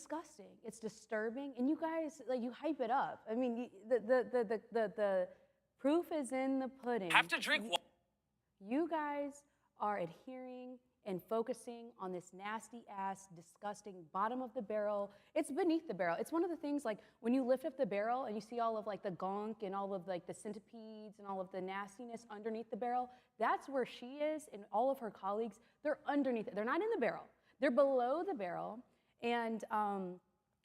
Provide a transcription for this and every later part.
disgusting. It's disturbing, and you guys, like, you hype it up. I mean, the proof is in the pudding. Have to drink water. You guys are adhering and focusing on this nasty ass, disgusting bottom of the barrel. It's beneath the barrel. It's one of the things, like, when you lift up the barrel and you see all of, like, the gunk and all of, like, the centipedes and all of the nastiness underneath the barrel, that's where she is, and all of her colleagues, they're underneath it. They're not in the barrel. They're below the barrel. And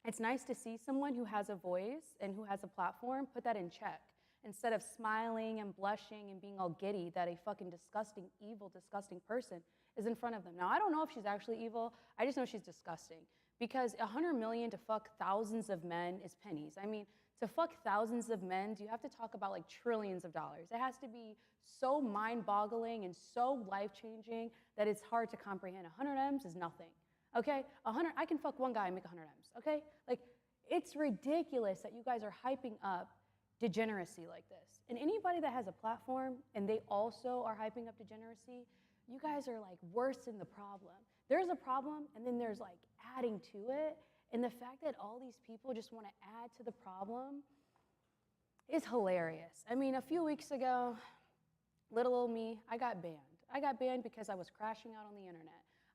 it's nice to see someone who has a voice and who has a platform put that in check, instead of smiling and blushing and being all giddy that a fucking disgusting, evil, disgusting person is in front of them. Now, I don't know if she's actually evil. I just know she's disgusting. Because 100 million to fuck thousands of men is pennies. I mean, to fuck thousands of men, you have to talk about like trillions of dollars. It has to be so mind-boggling and so life-changing that it's hard to comprehend. 100 M's is nothing. Okay, I can fuck one guy and make 100 M's, okay? Like, it's ridiculous that you guys are hyping up degeneracy like this. And anybody that has a platform and they also are hyping up degeneracy, you guys are like worse than the problem. There's a problem, and then there's like adding to it. And the fact that all these people just want to add to the problem is hilarious. I mean, a few weeks ago, little old me, I got banned. I got banned because I was crashing out on the internet.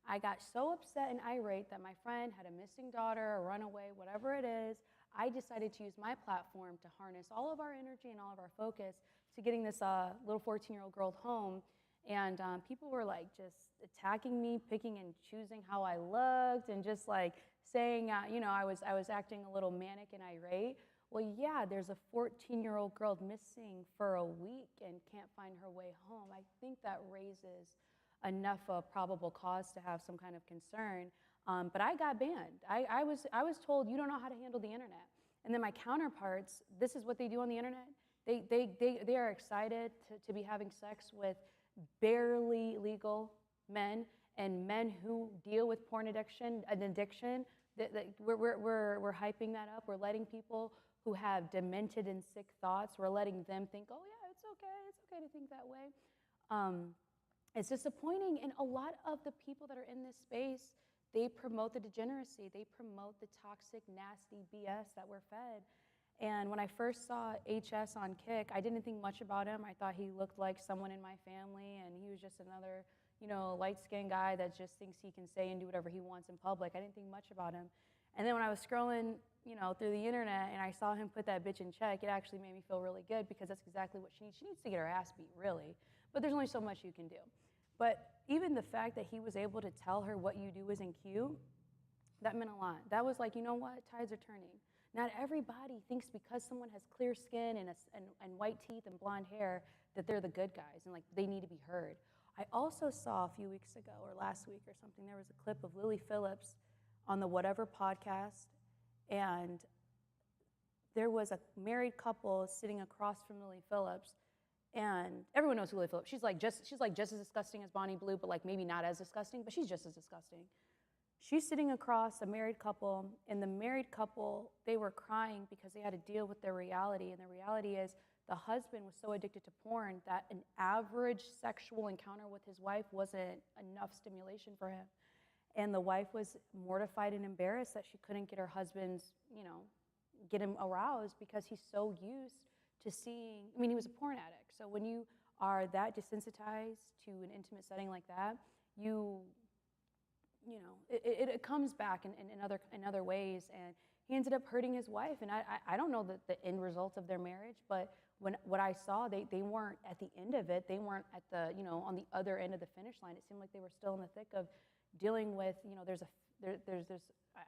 I got so upset and irate that my friend had a missing daughter, a runaway, whatever it is. I decided to use my platform to harness all of our energy and all of our focus to getting this little 14-year-old girl home. And people were like just attacking me, picking and choosing how I looked, and just like saying, you know, I was acting a little manic and irate. Well, yeah, there's a 14-year-old girl missing for a week and can't find her way home. I think that raises enough probable cause to have some kind of concern. But I got banned. I was told, you don't know how to handle the internet. And then my counterparts, this is what they do on the internet. They are excited to be having sex with barely legal men and men who deal with porn addiction, an addiction. We're hyping that up. We're letting people who have demented and sick thoughts, we're letting them think, oh yeah, it's okay to think that way. It's disappointing, and a lot of the people that are in this space, they promote the degeneracy. They promote the toxic, nasty BS that we're fed. And when I first saw HS on Kick, I didn't think much about him. I thought he looked like someone in my family, and he was just another, you know, light-skinned guy that just thinks he can say and do whatever he wants in public. I didn't think much about him. And then when I was scrolling, you know, through the internet and I saw him put that bitch in check, it actually made me feel really good, because that's exactly what she needs. She needs to get her ass beat, really. But there's only so much you can do. But even the fact that he was able to tell her what you do isn't cute, that meant a lot. That was like, you know what, tides are turning. Not everybody thinks because someone has clear skin and white teeth and blonde hair that they're the good guys and like they need to be heard. I also saw a few weeks ago or last week or something, there was a clip of Lily Phillips on the Whatever podcast, and there was a married couple sitting across from Lily Phillips, and everyone knows who Lily Phillips. She's like just as disgusting as Bonnie Blue, but like maybe not as disgusting, but she's just as disgusting. She's sitting across a married couple, and the married couple, they were crying because they had to deal with their reality, and the reality is the husband was so addicted to porn that an average sexual encounter with his wife wasn't enough stimulation for him. And the wife was mortified and embarrassed that she couldn't get her husband's, you know, get him aroused, because he's so used to seeing, I mean, he was a porn addict. So when you are that desensitized to an intimate setting like that, you know, it comes back in other ways, and he ended up hurting his wife. And I don't know the end result of their marriage, but what I saw, they weren't at the end of it. They weren't at the, you know, on the other end of the finish line. It seemed like they were still in the thick of dealing with, you know,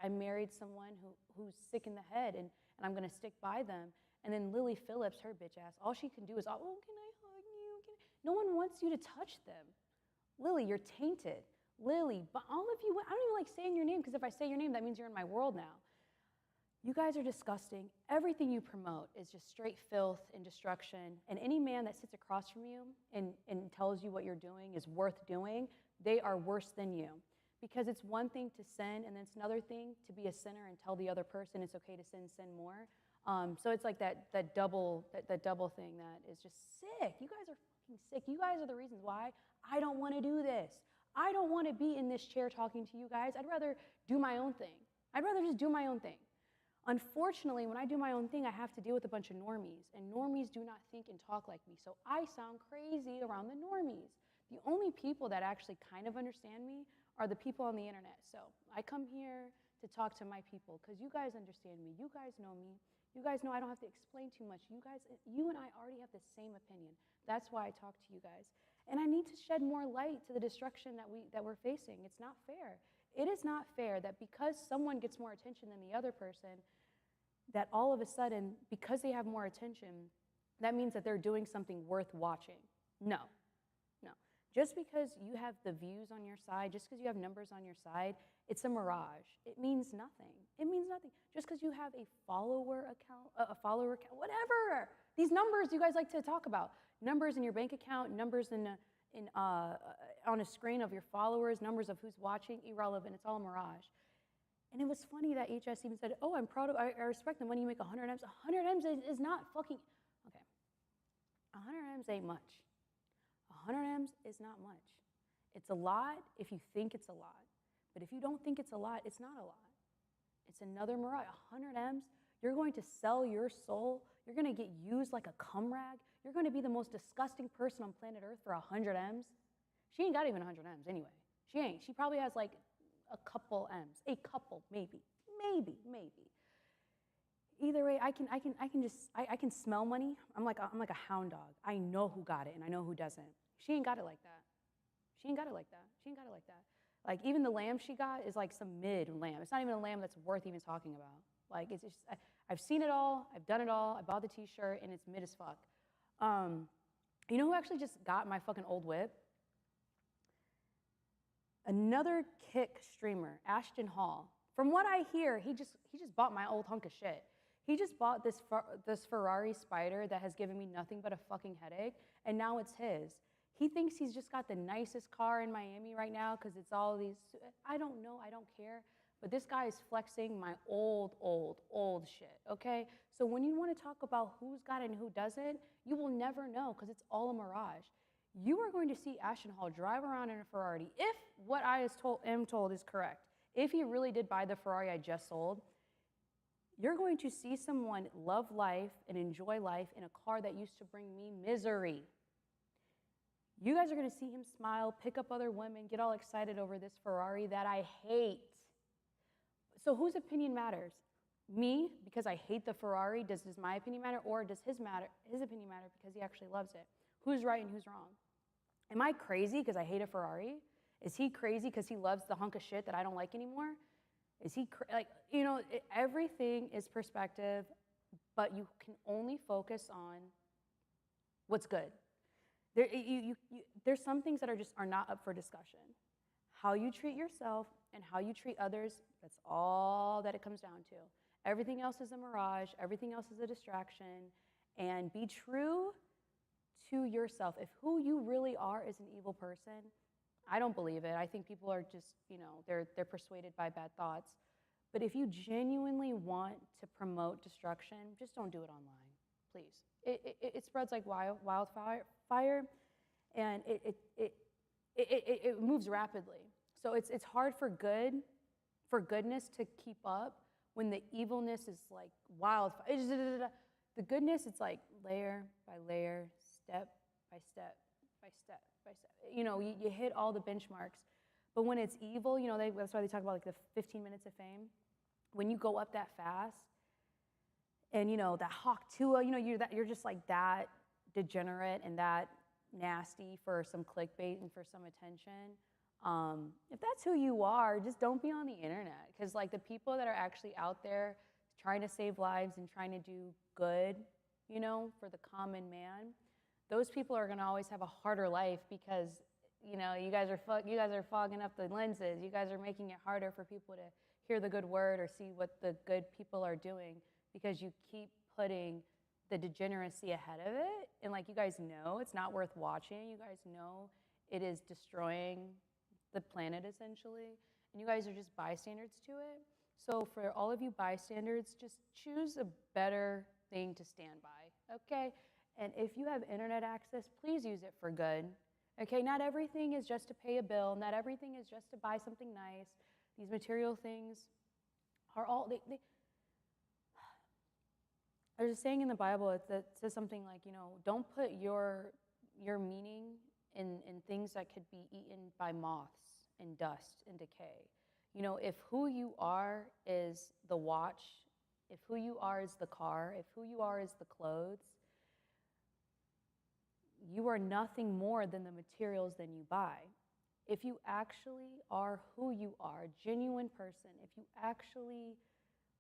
I married someone who's sick in the head, and I'm gonna stick by them. And then Lily Phillips, her bitch ass, all she can do is, oh, can I hug you? No one wants you to touch them. Lily, you're tainted. Lily, but all of you, I don't even like saying your name, because if I say your name, that means you're in my world now. You guys are disgusting. Everything you promote is just straight filth and destruction. And any man that sits across from you and tells you what you're doing is worth doing, they are worse than you. Because it's one thing to sin, and then it's another thing to be a sinner and tell the other person it's okay to sin more. So it's like that double thing that is just sick. You guys are fucking sick. You guys are the reasons why I don't want to do this. I don't want to be in this chair talking to you guys. I'd rather do my own thing. I'd rather just do my own thing. Unfortunately, when I do my own thing, I have to deal with a bunch of normies, and normies do not think and talk like me, so I sound crazy around the normies. The only people that actually kind of understand me are the people on the internet. So I come here to talk to my people because you guys understand me. You guys know me. You guys know I don't have to explain too much. You and I already have the same opinion. That's why I talk to you guys. And I need to shed more light to the destruction that we're facing. It's not fair. It is not fair that because someone gets more attention than the other person, that all of a sudden, because they have more attention, that means that they're doing something worth watching. No. Just because you have the views on your side, just because you have numbers on your side, it's a mirage. It means nothing. It means nothing. Just because you have a follower account, whatever. These numbers you guys like to talk about. Numbers in your bank account, numbers on a screen of your followers, numbers of who's watching, irrelevant. It's all a mirage. And it was funny that HS even said, oh, I respect them when you make 100 M's. 100 M's is not fucking, okay. 100 M's ain't much. 100 M's is not much. It's a lot if you think it's a lot. But if you don't think it's a lot, it's not a lot. It's another mirage. 100 M's, you're going to sell your soul. You're going to get used like a cum rag. You're going to be the most disgusting person on planet Earth for 100 M's. She ain't got even 100 M's anyway. She ain't. She probably has like a couple M's. A couple, maybe. Either way, I can smell money. I'm like a hound dog. I know who got it and I know who doesn't. She ain't got it like that. Like even the lamb she got is like some mid lamb. It's not even a lamb that's worth even talking about. Like it's just, I've seen it all. I've done it all. I bought the t-shirt and it's mid as fuck. You know who actually just got my fucking old whip? Another Kick streamer, Ashton Hall. From what I hear, he just bought my old hunk of shit. He just bought this Ferrari Spider that has given me nothing but a fucking headache, and now it's his. He thinks he's just got the nicest car in Miami right now because it's all these, I don't know, I don't care. But this guy is flexing my old shit, okay? So when you want to talk about who's got it and who doesn't, you will never know because it's all a mirage. You are going to see Ashton Hall drive around in a Ferrari if what I am told is correct. If he really did buy the Ferrari I just sold, you're going to see someone love life and enjoy life in a car that used to bring me misery. You guys are going to see him smile, pick up other women, get all excited over this Ferrari that I hate. So whose opinion matters? Me, because I hate the Ferrari, does my opinion matter? Or does his opinion matter because he actually loves it? Who's right and who's wrong? Am I crazy because I hate a Ferrari? Is he crazy because he loves the hunk of shit that I don't like anymore? Is he everything is perspective, but you can only focus on what's good. There's some things that are not up for discussion. How you treat yourself and how you treat others, that's all that it comes down to. Everything else is a mirage. Everything else is a distraction. And be true to yourself. If who you really are is an evil person, I don't believe it. I think people are just, they're persuaded by bad thoughts. But if you genuinely want to promote destruction, just don't do it online, please. It spreads like wildfire, and it moves rapidly. So it's hard for goodness to keep up when the evilness is like wildfire. The goodness, it's like layer by layer, step by step by step by step. You hit all the benchmarks. But when it's evil, that's why they talk about like the 15 minutes of fame. When you go up that fast, and that Hawk Tua, you're just like that degenerate and that nasty for some clickbait and for some attention. If that's who you are, just don't be on the internet, because like the people that are actually out there trying to save lives and trying to do good, for the common man, those people are going to always have a harder life because you guys are fogging up the lenses. You guys are making it harder for people to hear the good word or see what the good people are doing because you keep putting the degeneracy ahead of it. And like you guys know, it's not worth watching. You guys know it is destroying the planet essentially. And you guys are just bystanders to it. So for all of you bystanders, just choose a better thing to stand by, okay? And if you have internet access, please use it for good. Okay, not everything is just to pay a bill. Not everything is just to buy something nice. These material things are all, there's a saying in the Bible that says something like, don't put your meaning in things that could be eaten by moths and dust and decay. If who you are is the watch, if who you are is the car, if who you are is the clothes, you are nothing more than the materials than you buy. If you actually are who you are, a genuine person, if you actually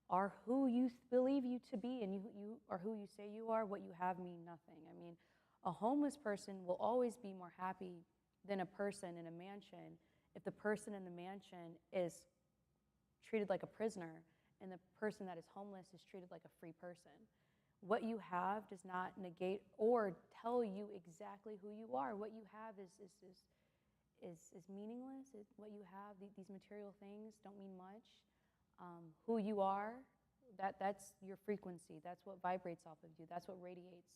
are who you believe you to be and you are who you say you are, what you have mean nothing. I mean, a homeless person will always be more happy than a person in a mansion if the person in the mansion is treated like a prisoner and the person that is homeless is treated like a free person. What you have does not negate or tell you exactly who you are. What you have is meaningless. What you have, these material things don't mean much. Who you are, that's your frequency. That's what vibrates off of you. That's what radiates.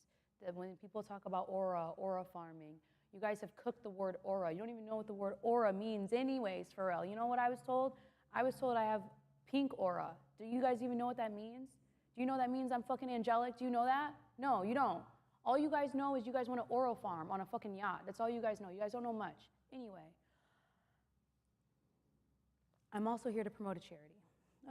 When people talk about aura farming, you guys have cooked the word aura. You don't even know what the word aura means anyways, Pharrell. You know what I was told? I was told I have pink aura. Do you guys even know what that means? Do you know that means I'm fucking angelic? Do you know that? No, you don't. All you guys know is you guys want to aura farm on a fucking yacht. That's all you guys know. You guys don't know much. Anyway, I'm also here to promote a charity.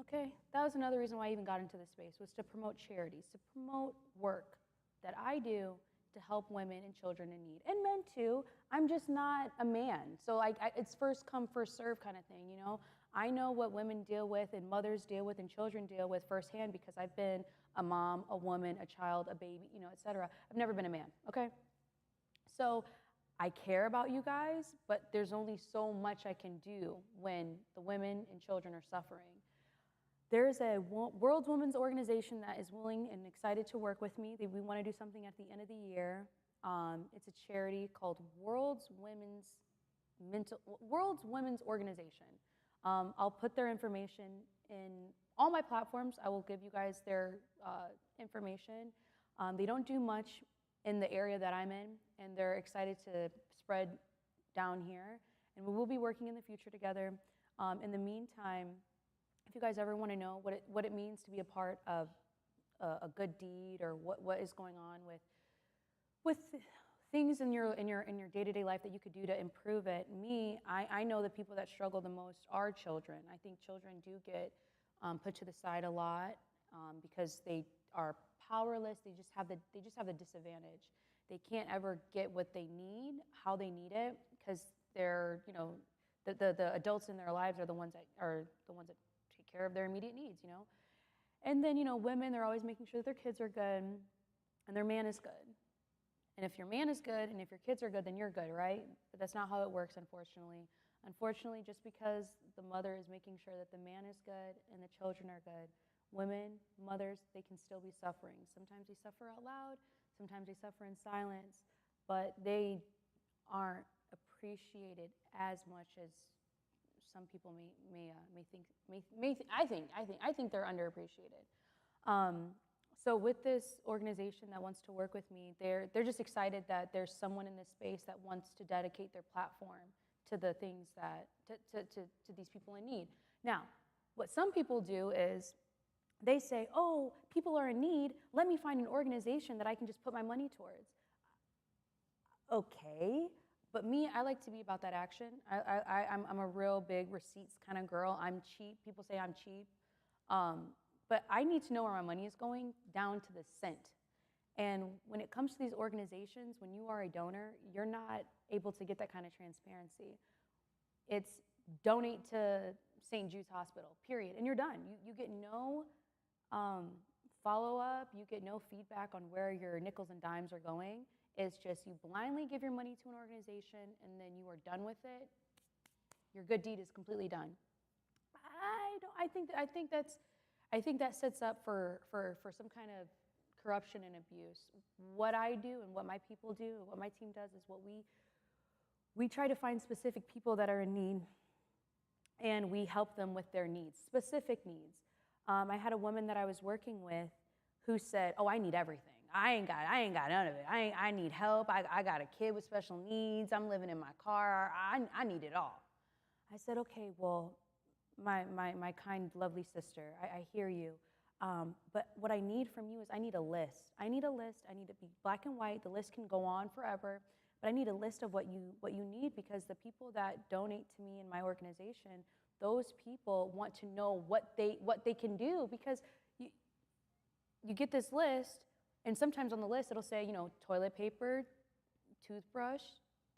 Okay, that was another reason why I even got into this space, was to promote charities, to promote work that I do to help women and children in need, and men too. I'm just not a man, so it's first come, first serve kind of thing, I know what women deal with and mothers deal with and children deal with firsthand because I've been a mom, a woman, a child, a baby, etc. I've never been a man, okay? So I care about you guys, but there's only so much I can do when the women and children are suffering. There's a World Women's Organization that is willing and excited to work with me. We want to do something at the end of the year. It's a charity called World's Women's Organization. I'll put their information in all my platforms. I will give you guys their information. They don't do much in the area that I'm in, and they're excited to spread down here. And we will be working in the future together. In the meantime, if you guys ever want to know what it means to be a part of a good deed, or what is going on with things in your day-to-day life that you could do to improve it, I know the people that struggle the most are children. I think children do get put to the side a lot because they are powerless. They just have the disadvantage. They can't ever get what they need, how they need it, because they're the adults in their lives are the ones that take care of their immediate needs, And then, women, they're always making sure that their kids are good and their man is good. And if your man is good and if your kids are good, then you're good, right? But that's not how it works, unfortunately. Unfortunately, just because the mother is making sure that the man is good and the children are good, women, mothers, they can still be suffering. Sometimes they suffer out loud, sometimes they suffer in silence, but they aren't appreciated as much as some people may think. I think they're underappreciated. So with this organization that wants to work with me, they're just excited that there's someone in this space that wants to dedicate their platform to the things that to these people in need. Now, what some people do is they say, "Oh, people are in need. Let me find an organization that I can just put my money towards." Okay. But me, I like to be about that action. I'm a real big receipts kind of girl. I'm cheap. People say I'm cheap. But I need to know where my money is going down to the cent. And when it comes to these organizations, when you are a donor, you're not able to get that kind of transparency. It's donate to St. Jude's Hospital, period. And you're done. You get no follow-up. You get no feedback on where your nickels and dimes are going. It's just you blindly give your money to an organization and then you are done with it. Your good deed is completely done. I think that sets up for some kind of corruption and abuse. What I do and what my people do and what my team does is what we try to find specific people that are in need, and we help them with their needs, specific needs. I had a woman that I was working with who said, "Oh, I need everything. I ain't got none of it. I need help. I got a kid with special needs. I'm living in my car. I need it all." I said, "Okay, well, my kind, lovely sister, I hear you. But what I need from you is I need a list. I need a list. I need to be black and white. The list can go on forever, but I need a list of what you need, because the people that donate to me in my organization, those people want to know what they can do, because you get this list, and sometimes on the list it'll say, toilet paper, toothbrush,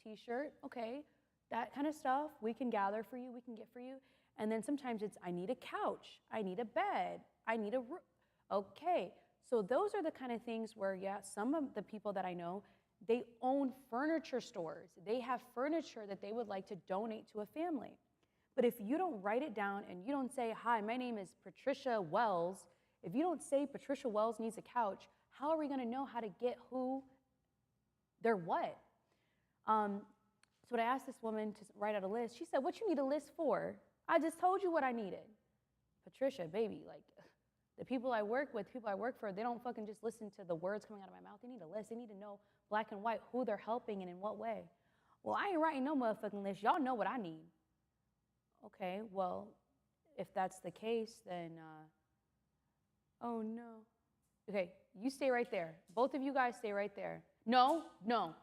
t-shirt, okay, that kind of stuff we can gather for you, we can get for you. And then sometimes it's, I need a couch, I need a bed, I need a room. Okay, so those are the kind of things where, yeah, some of the people that I know, they own furniture stores. They have furniture that they would like to donate to a family. But if you don't write it down and you don't say, hi, my name is Patricia Wells, if you don't say Patricia Wells needs a couch, how are we going to know how to get who they're what? So when I asked this woman to write out a list, she said, what you need a list for? I just told you what I needed. Patricia, baby, like, the people I work with, people I work for, they don't fucking just listen to the words coming out of my mouth. They need a list. They need to know black and white who they're helping and in what way. Well, I ain't writing no motherfucking list. Y'all know what I need. Okay, well, if that's the case, then, oh no. Okay, you stay right there. Both of you guys stay right there. No. No.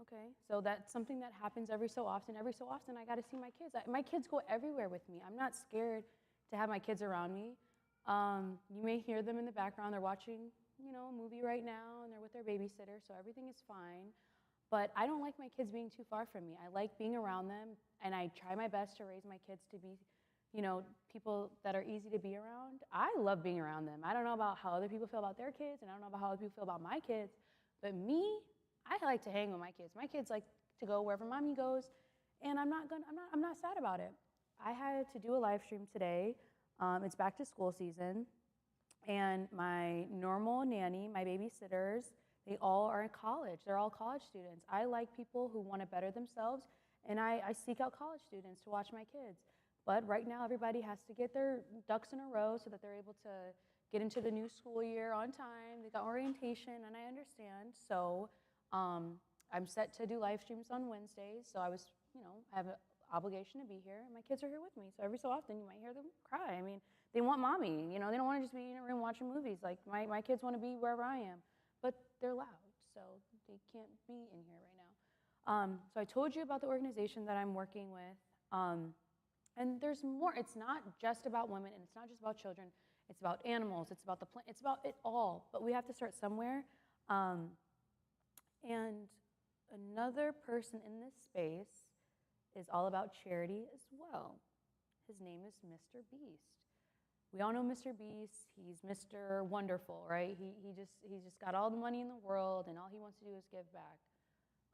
Okay, so that's something that happens every so often. Every so often, I got to see my kids. My kids go everywhere with me. I'm not scared to have my kids around me. You may hear them in the background. They're watching, a movie right now, and they're with their babysitter, so everything is fine. But I don't like my kids being too far from me. I like being around them, and I try my best to raise my kids to be, people that are easy to be around. I love being around them. I don't know about how other people feel about their kids, and I don't know about how other people feel about my kids, but me, I like to hang with my kids. My kids like to go wherever mommy goes, and I'm not sad about it. I had to do a live stream today. It's back to school season, and my normal nanny, my babysitters, they all are in college. They're all college students. I like people who want to better themselves, and I seek out college students to watch my kids. But right now, everybody has to get their ducks in a row so that they're able to get into the new school year on time. They got orientation, and I understand. So I'm set to do live streams on Wednesdays, so I was, I have an obligation to be here, and my kids are here with me. So every so often, you might hear them cry. I mean, they want mommy, they don't want to just be in a room watching movies. Like, my kids want to be wherever I am, but they're loud, so they can't be in here right now. So I told you about the organization that I'm working with, and there's more. It's not just about women, and it's not just about children. It's about animals. It's about the plant. It's about it all, but we have to start somewhere. And another person in this space is all about charity as well. His name is Mr. Beast. We all know Mr. Beast. He's Mr. Wonderful, right? He's just got all the money in the world, and all he wants to do is give back.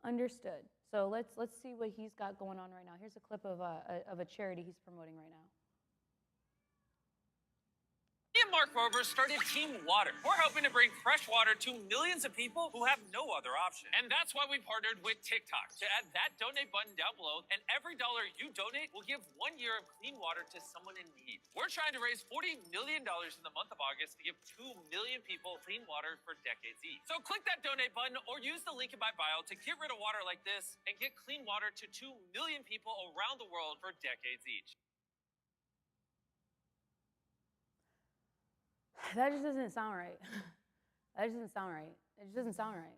Understood. So let's see what he's got going on right now. Here's a clip of a charity he's promoting right now. Me and Mark Rober started Team Water. We're hoping to bring fresh water to millions of people who have no other option. And that's why we partnered with TikTok to add that donate button down below, and every dollar you donate will give 1 year of clean water to someone in need. We're trying to raise $40 million in the month of August to give 2 million people clean water for decades each. So click that donate button or use the link in my bio to get rid of water like this and get clean water to 2 million people around the world for decades each. That just doesn't sound right. That just doesn't sound right. It just doesn't sound right.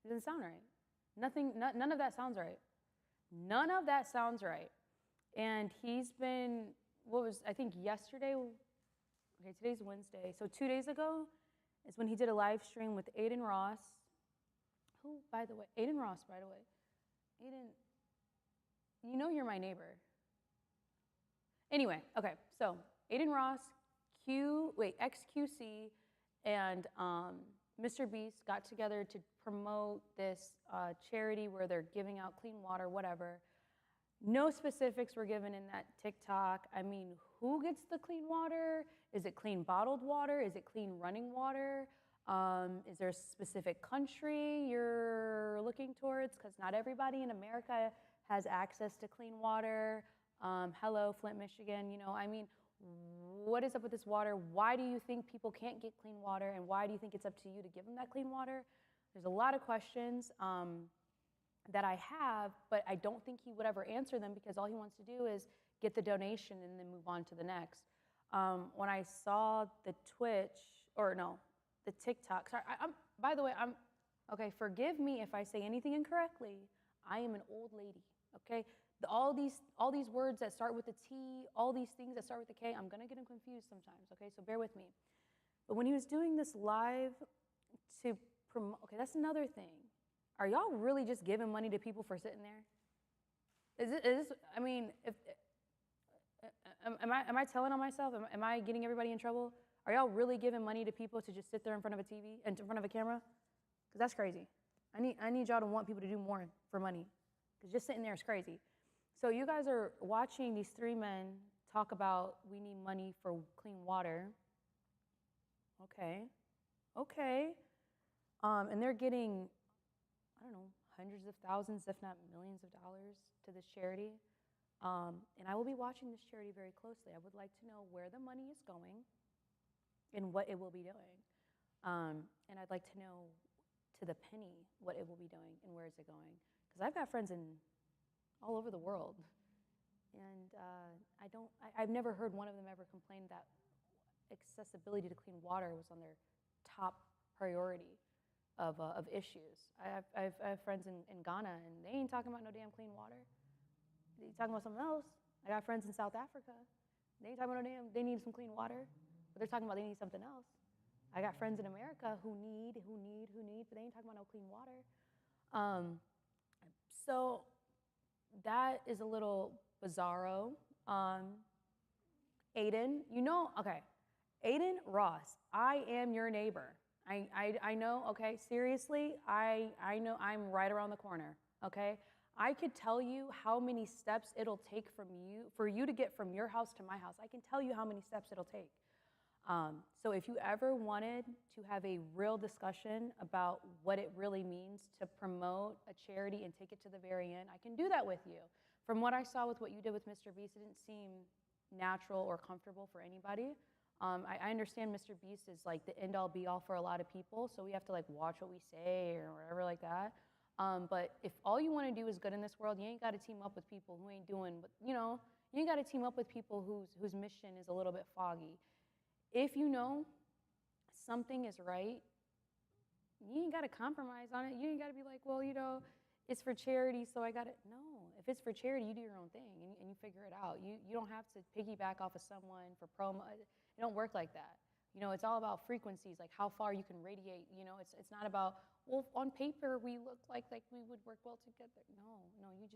It doesn't sound right. None of that sounds right. None of that sounds right. And he's been, I think yesterday, okay, today's Wednesday. So 2 days ago is when he did a live stream with Aiden Ross. Who, by the way, Aiden Ross, by the way. Aiden, you know you're my neighbor. Anyway, okay, so Aiden Ross, XQC, and Mr. Beast got together to promote this charity where they're giving out clean water, whatever. No specifics were given in that TikTok. I mean, who gets the clean water? Is it clean bottled water? Is it clean running water? Is there a specific country you're looking towards? Because not everybody in America has access to clean water. Hello, Flint, Michigan. You know, I mean, what is up with this water? Why do you think people can't get clean water? And why do you think it's up to you to give them that clean water? There's a lot of questions that I have, but I don't think he would ever answer them because all he wants to do is get the donation and then move on to the next. When I saw the the TikTok, sorry, by the way, okay, forgive me if I say anything incorrectly. I am an old lady, okay? All these words that start with a T, all these things that start with a K, I'm gonna get them confused sometimes, okay? So bear with me. But when he was doing this live to promote, okay, that's another thing. Are y'all really just giving money to people for sitting there? Is this, I mean, am I telling on myself? Am I getting everybody in trouble? Are y'all really giving money to people to just sit there in front of a TV and in front of a camera? Because that's crazy. I need y'all to want people to do more for money. Because just sitting there is crazy. So you guys are watching these three men talk about we need money for clean water. Okay. And they're getting, I don't know, hundreds of thousands, if not millions of dollars to this charity. And I will be watching this charity very closely. I would like to know where the money is going and what it will be doing. And I'd like to know to the penny what it will be doing and where is it going. Because I've got friends all over the world. And I've never heard one of them ever complain that accessibility to clean water was on their top priority of issues. I have friends in Ghana, and they ain't talking about no damn clean water. They talking about something else. I got friends in South Africa. They ain't talking about no damn, they need some clean water, but they're talking about they need something else. I got friends in America who need, but they ain't talking about no clean water. So that is a little bizarro. Aiden, okay. Aiden Ross, I am your neighbor. I know, okay, seriously, I know I'm right around the corner, okay? I could tell you how many steps it'll take for you to get from your house to my house. I can tell you how many steps it'll take. So if you ever wanted to have a real discussion about what it really means to promote a charity and take it to the very end, I can do that with you. From what I saw with what you did with Mr. Beast, it didn't seem natural or comfortable for anybody. I understand Mr. Beast is like the end all be all for a lot of people, so we have to like watch what we say or whatever like that. But if all you want to do is good in this world, you ain't got to team up with people who ain't doing, you ain't got to team up with people whose mission is a little bit foggy. If you know something is right, you ain't got to compromise on it. You ain't got to be like, well, it's for charity, so I got it. No, if it's for charity, you do your own thing and you figure it out. You don't have to piggyback off of someone for promo. It don't work like that. It's all about frequencies, like how far you can radiate. It's not about, well, on paper we look like we would work well together. No, you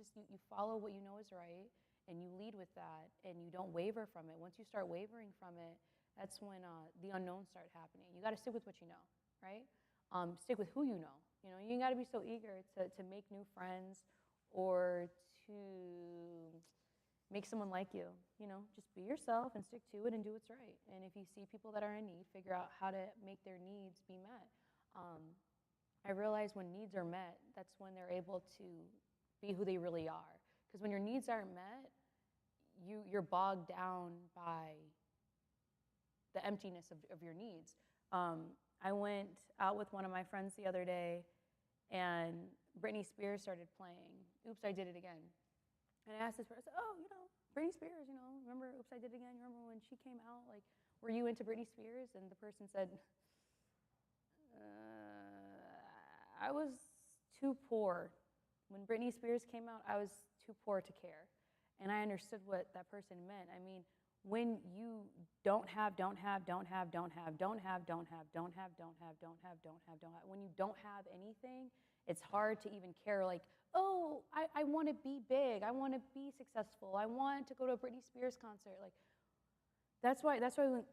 follow what you know is right, and you lead with that, and you don't waver from it. Once you start wavering from it, That's when the unknowns start happening. You got to stick with what you know, right? Stick with who you know. You know, you got to be so eager to make new friends or to make someone like you. You know, just be yourself and stick to it and do what's right. And if you see people that are in need, figure out how to make their needs be met. I realize when needs are met, that's when they're able to be who they really are. Because when your needs aren't met, you're bogged down by the emptiness of your needs. I went out with one of my friends the other day, and Britney Spears started playing. Oops, I Did It Again. And I asked this person, oh, you know, Britney Spears, you know, remember Oops, I Did It Again? You remember when she came out? Like, were you into Britney Spears? And the person said, I was too poor. When Britney Spears came out, I was too poor to care. And I understood what that person meant. I mean, when you don't have, when you don't have anything, it's hard to even care, like, oh, I want to be big, I want to be successful, I want to go to a Britney Spears concert. Like, that's why when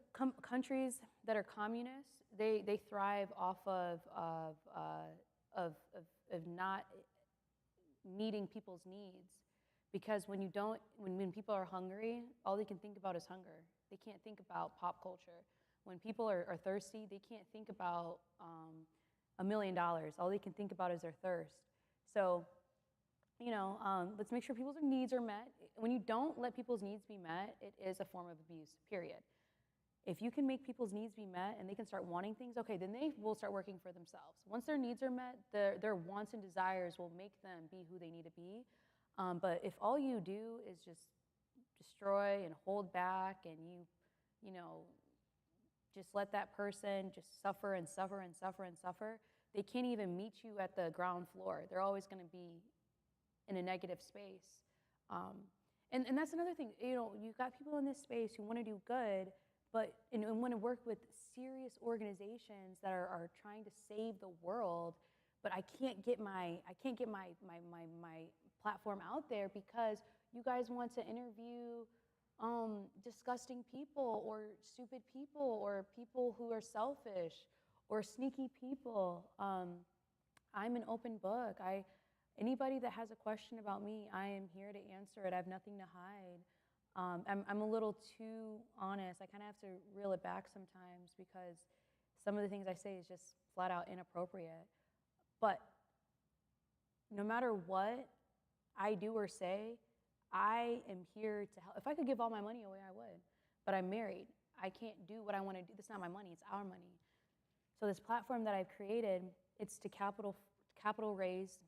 countries that are communist, they thrive off of not meeting people's needs. Because when people are hungry, all they can think about is hunger. They can't think about pop culture. When people are thirsty, they can't think about $1 million. All they can think about is their thirst. So, you know, let's make sure people's needs are met. When you don't let people's needs be met, it is a form of abuse, period. If you can make people's needs be met and they can start wanting things, okay, then they will start working for themselves. Once their needs are met, their wants and desires will make them be who they need to be. But if all you do is just destroy and hold back and you know, just let that person just suffer and suffer and suffer and suffer, they can't even meet you at the ground floor. They're always going to be in a negative space. And that's another thing, you know, you've got people in this space who want to do good, but and want to work with serious organizations that are trying to save the world, but I can't get my platform out there because you guys want to interview disgusting people or stupid people or people who are selfish or sneaky people. I'm an open book. Anybody that has a question about me, I am here to answer it. I have nothing to hide. I'm a little too honest. I kind of have to reel it back sometimes because some of the things I say is just flat out inappropriate. But no matter what I do or say, I am here to help. If I could give all my money away, I would. But I'm married. I can't do what I want to do. That's not my money. It's our money. So this platform that I've created, it's to capital raise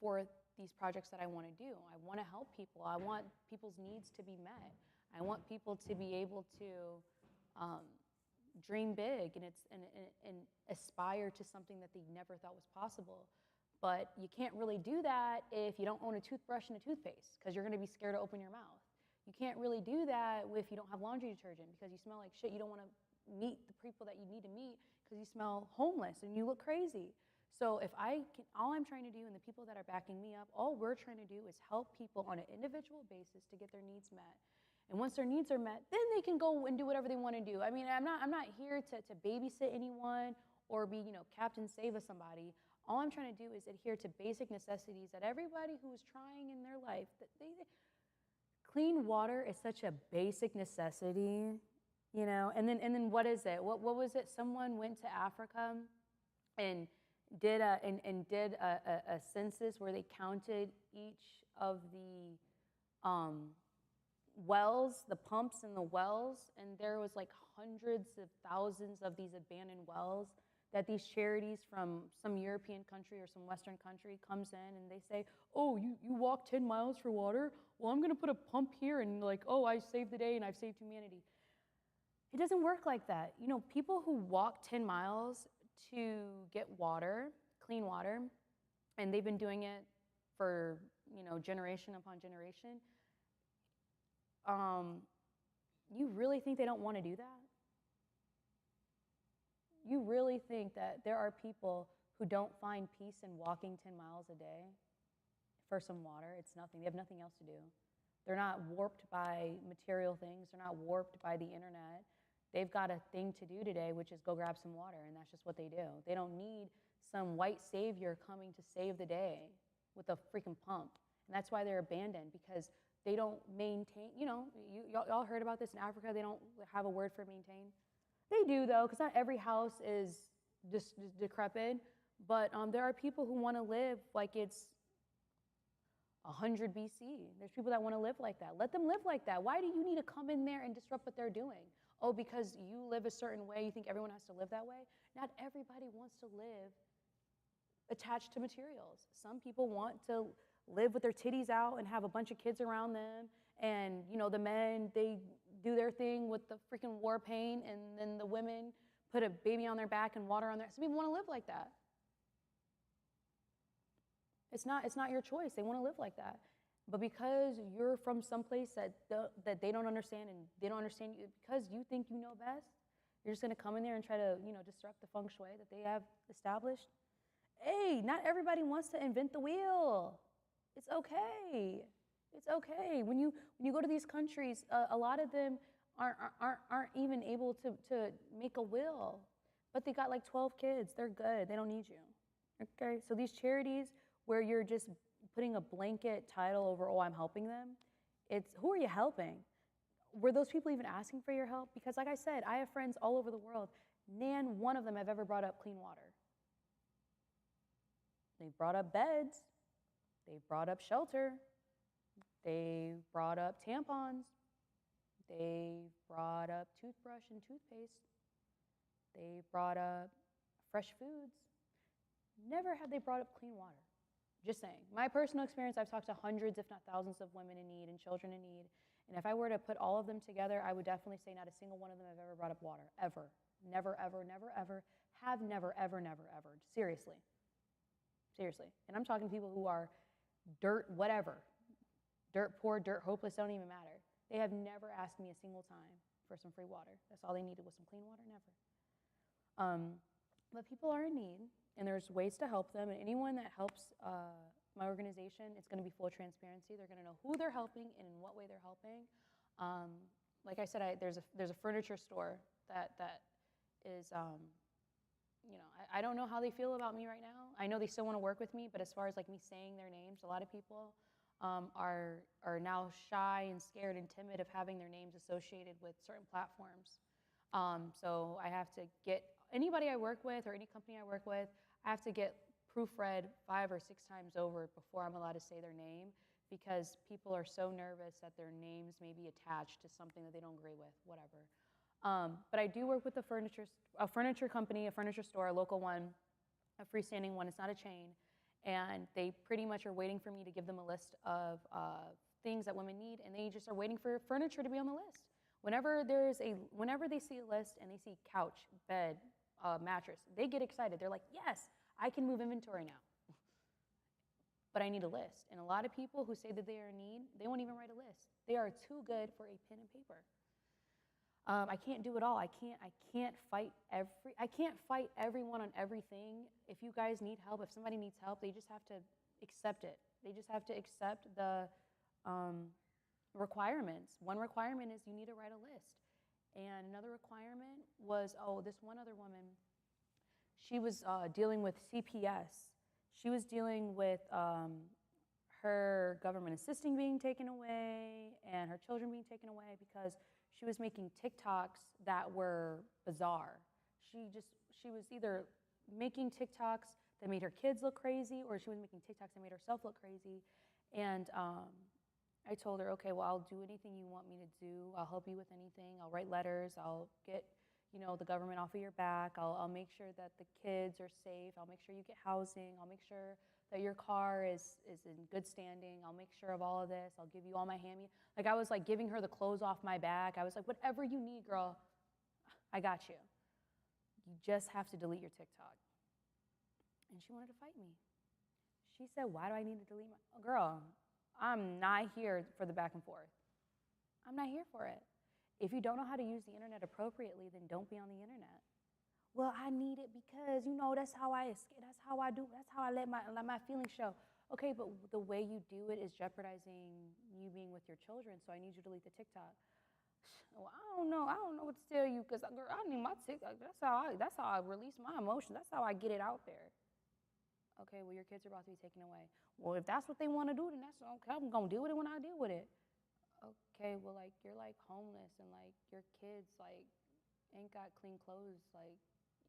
for these projects that I want to do. I want to help people. I want people's needs to be met. I want people to be able to dream big and aspire to something that they never thought was possible. But you can't really do that if you don't own a toothbrush and a toothpaste because you're going to be scared to open your mouth. You can't really do that if you don't have laundry detergent because you smell like shit. You don't want to meet the people that you need to meet because you smell homeless and you look crazy. So if all I'm trying to do and the people that are backing me up, all we're trying to do is help people on an individual basis to get their needs met. And once their needs are met, then they can go and do whatever they want to do. I mean, I'm not here to babysit anyone or be, you know, Captain Save us somebody. All I'm trying to do is adhere to basic necessities that everybody who is trying in their life, clean water is such a basic necessity, you know. And then what is it? What was it? Someone went to Africa and did a census where they counted each of the wells, the pumps in the wells, and there was like hundreds of thousands of these abandoned wells that these charities from some European country or some Western country comes in and they say, oh, you walk 10 miles for water? Well, I'm going to put a pump here and like, oh, I saved the day and I've saved humanity. It doesn't work like that. You know, people who walk 10 miles to get water, clean water, and they've been doing it for, you know, generation upon generation, you really think they don't want to do that? You really think that there are people who don't find peace in walking 10 miles a day for some water? It's nothing. They have nothing else to do. They're not warped by material things. They're not warped by the internet. They've got a thing to do today, which is go grab some water, and that's just what they do. They don't need some white savior coming to save the day with a freaking pump. And that's why they're abandoned, because they don't maintain, y'all heard about this in Africa, they don't have a word for maintain. They do, though, because not every house is just decrepit, but there are people who want to live like it's 100 BC. There's people that want to live like that. Let them live like that. Why do you need to come in there and disrupt what they're doing? Oh, because you live a certain way, you think everyone has to live that way? Not everybody wants to live attached to materials. Some people want to live with their titties out and have a bunch of kids around them, and the men, they do their thing with the freaking war paint, and then the women put a baby on their back and water on their. Some people want to live like that. It's not your choice. They want to live like that. But because you're from someplace that they don't understand, and they don't understand you, because you think you know best, you're just going to come in there and try to disrupt the feng shui that they have established. Hey, not everybody wants to invent the wheel. It's okay. It's okay. When you go to these countries, a lot of them aren't even able to make a will, but they got like 12 kids. They're good. They don't need you. Okay. So these charities where you're just putting a blanket title over, oh, I'm helping them, it's who are you helping? Were those people even asking for your help? Because like I said, I have friends all over the world. Nan, one of them have ever brought up clean water. They've brought up beds. They've brought up shelter. They brought up tampons. They brought up toothbrush and toothpaste. They brought up fresh foods. Never have they brought up clean water. Just saying. My personal experience, I've talked to hundreds, if not thousands, of women in need and children in need. And if I were to put all of them together, I would definitely say not a single one of them have ever brought up water. Ever. Never, ever, never, ever. Have never, ever, never, ever. Seriously. Seriously. And I'm talking to people who are dirt whatever. Dirt poor, dirt hopeless, don't even matter. They have never asked me a single time for some free water. That's all they needed was some clean water, never. But people are in need, and there's ways to help them. And anyone that helps my organization, it's going to be full transparency. They're going to know who they're helping and in what way they're helping. Like I said, there's a furniture store that is, I don't know how they feel about me right now. I know they still want to work with me, but as far as like me saying their names, a lot of people are now shy and scared and timid of having their names associated with certain platforms. So I have to get anybody I work with or any company I work with, I have to get proofread 5 or 6 times over before I'm allowed to say their name, because people are so nervous that their names may be attached to something that they don't agree with, whatever. But I do work with a furniture company, a furniture store, a local one, a freestanding one. It's not a chain. And they pretty much are waiting for me to give them a list of things that women need, and they just are waiting for furniture to be on the list. Whenever they see a list and they see couch, bed, mattress, they get excited. They're like, yes, I can move inventory now. But I need a list. And a lot of people who say that they are in need, they won't even write a list. They are too good for a pen and paper. I can't do it all. I can't fight everyone on everything. If you guys need help, if somebody needs help, they just have to accept it. They just have to accept the requirements. One requirement is you need to write a list. And another requirement was, this one other woman, she was dealing with CPS. She was dealing with her government assisting being taken away and her children being taken away because she was making TikToks that were bizarre. She was either making TikToks that made her kids look crazy, or she was making TikToks that made herself look crazy. And I told her, okay, well, I'll do anything you want me to do. I'll help you with anything. I'll write letters. I'll get, the government off of your back. I'll make sure that the kids are safe. I'll make sure you get housing. I'll make sure that your car is in good standing. I'll make sure of all of this. I'll give you all my like I was like giving her the clothes off my back. I was like, whatever you need, girl, I got you. You just have to delete your TikTok. And she wanted to fight me. She said, why do I need to delete my, girl, I'm not here for the back and forth. I'm not here for it. If you don't know how to use the internet appropriately, then don't be on the internet. Well, I need it because, that's how I let my feelings show. Okay, but the way you do it is jeopardizing you being with your children, so I need you to delete the TikTok. Well, I don't know what to tell you, because girl, I need my TikTok. That's how I release my emotions. That's how I get it out there. Okay, well, your kids are about to be taken away. Well, if that's what they want to do, then that's okay. I'm gonna deal with it when I deal with it. Okay, well, like, you're like homeless, and like your kids like ain't got clean clothes. Like,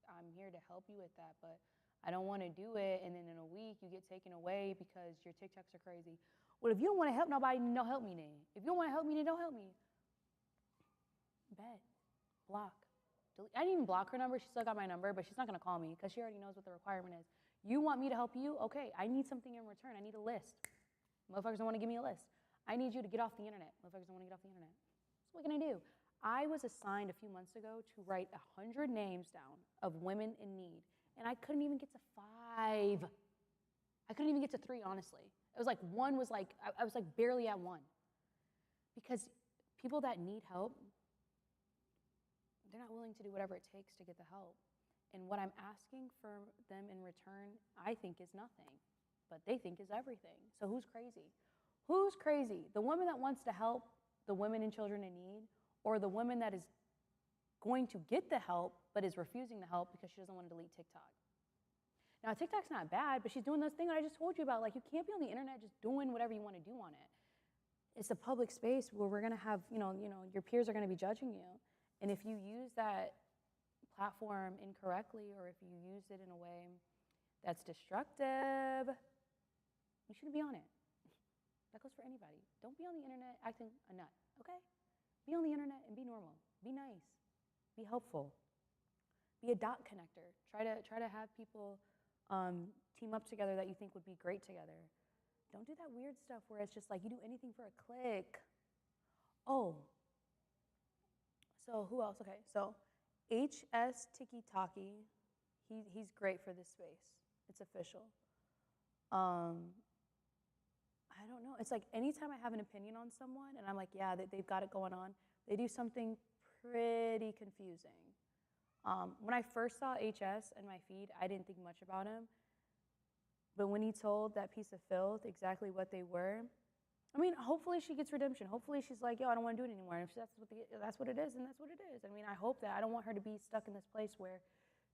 I'm here to help you with that, but I don't want to do it. And then in a week you get taken away because your TikToks are crazy. Well, if you don't want to help nobody, then don't help me then. If you don't want to help me, then don't help me. Bet. Block. Delete. I didn't even block her number. She still got my number, but she's not going to call me because she already knows what the requirement is. You want me to help you? Okay, I need something in return. I need a list. Motherfuckers don't want to give me a list. I need you to get off the internet. Motherfuckers don't want to get off the internet. So what can I do? I was assigned a few months ago to write 100 names down of women in need, and I couldn't even get to 5. I couldn't even get to 3, honestly. It was like one was like, I was like barely at 1. Because people that need help, they're not willing to do whatever it takes to get the help. And what I'm asking for them in return, I think, is nothing, but they think is everything. So who's crazy? Who's crazy? The woman that wants to help the women and children in need, or the woman that is going to get the help but is refusing the help because she doesn't want to delete TikTok? Now, TikTok's not bad, but she's doing those things that I just told you about. Like, you can't be on the internet just doing whatever you want to do on it. It's a public space where we're going to have, your peers are going to be judging you. And if you use that platform incorrectly, or if you use it in a way that's destructive, you shouldn't be on it. That goes for anybody. Don't be on the internet acting a nut, okay? Be on the internet and be normal. Be nice. Be helpful. Be a dot connector. Try to have people team up together that you think would be great together. Don't do that weird stuff where it's just like you do anything for a click. Oh. So who else? Okay, so HS Tiki Taki, he's great for this space. It's official. I don't know. It's like anytime I have an opinion on someone and I'm like, yeah, they've got it going on, they do something pretty confusing. When I first saw HS in my feed, I didn't think much about him. But when he told that piece of filth exactly what they were, I mean, hopefully she gets redemption. Hopefully she's like, yo, I don't want to do it anymore. And if that's what it is, then that's what it is. I mean, I hope that. I don't want her to be stuck in this place where